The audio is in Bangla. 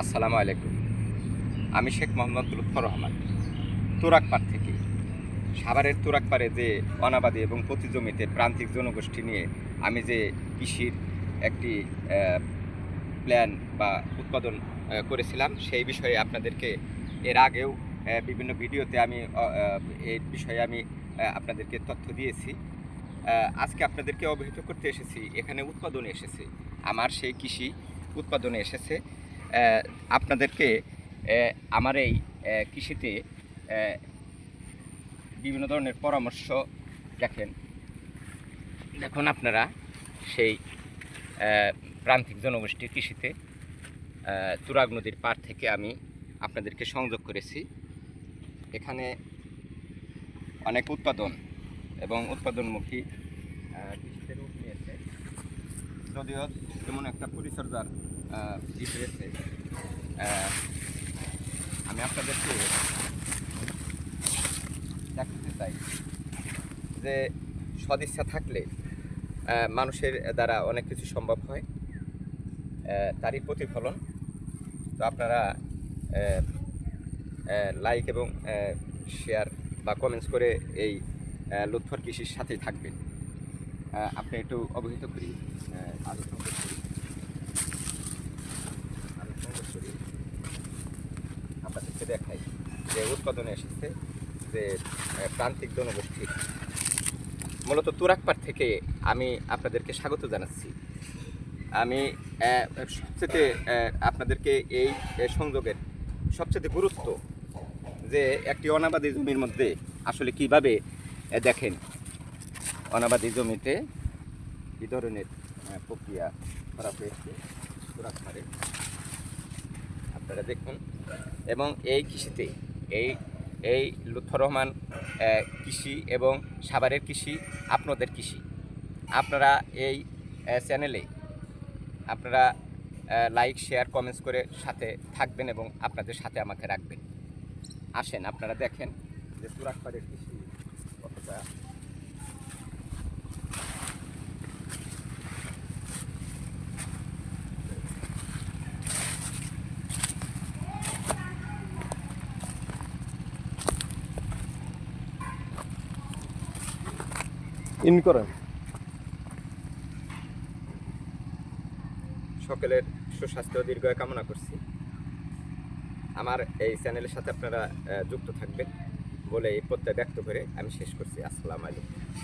আসসালামু আলাইকুম। আমি শেখ মোহাম্মদ লুৎফর রহমান, তুরাগপাড় থেকে। সাভারের তুরাগপাড়ে যে অনাবাদি এবং প্রতি জমিতে প্রান্তিক জনগোষ্ঠী নিয়ে আমি যে কৃষির একটি প্ল্যান বা উৎপাদন করেছিলাম, সেই বিষয়ে আপনাদেরকে এর আগেও বিভিন্ন ভিডিওতে আমি এই বিষয়ে আমি আপনাদেরকে তথ্য দিয়েছি। আজকে আপনাদেরকে অবহিত করতে এসেছি, এখানে উৎপাদনে এসেছে, আমার সেই কৃষি উৎপাদনে এসেছে। আপনাদেরকে আমার এই কৃষিতে বিভিন্ন ধরনের পরামর্শ দেখুন আপনারা সেই প্রান্তিক জনগোষ্ঠীর কৃষিতে তুরাগ নদীর পাড় থেকে আমি আপনাদেরকে সংযোগ করেছি। এখানে অনেক উৎপাদন এবং উৎপাদনমুখী কৃষিতে রূপ নিয়েছে, যদিও তেমন একটা পরিচর্যার রয়েছে। আমি আপনাদেরকে দেখাতে চাই যে সদিচ্ছা থাকলে মানুষের দ্বারা অনেক কিছু সম্ভব হয়, তারই প্রতিফলন। তো আপনারা লাইক এবং শেয়ার বা কমেন্টস করে এই লুৎফর কৃষির সাথেই থাকবেন। আপনি একটু অবহিত করি, আলোচনা করি আপনাদেরকে দেখাই যে উৎপাদনে এসেছে যে প্রান্তিক জনগোষ্ঠীর, মূলত তুরাগপাড় থেকে আমি আপনাদেরকে স্বাগত জানাচ্ছি। আমি সবচেয়ে আপনাদেরকে এই সংযোগের সবচেয়ে গুরুত্ব যে একটি অনাবাদি জমির মধ্যে আসলে কিভাবে দেখেন অনাবাদি জমিতে কী ধরনের প্রক্রিয়া করা হয়েছে তুরাগপাড়ে আপনারা দেখুন। এবং এই কৃষিতে এই লুৎফর রহমান কৃষি এবং সাভারের কৃষি আপনাদের কৃষি, আপনারা এই চ্যানেলে আপনারা লাইক শেয়ার কমেন্টস করে সাথে থাকবেন এবং আপনাদের সাথে আমাকে রাখবেন। আসেন আপনারা দেখেন যে তুরাগপাড়ের কৃষি কতটা ইন করেন। সকলের সুস্বাস্থ্য দীর্ঘায়ু কামনা করছি। আমার এই চ্যানেলের সাথে আপনারা যুক্ত থাকবেন বলে এই প্রত্যয় ব্যক্ত করে আমি শেষ করছি। আসসালামু আলাইকুম।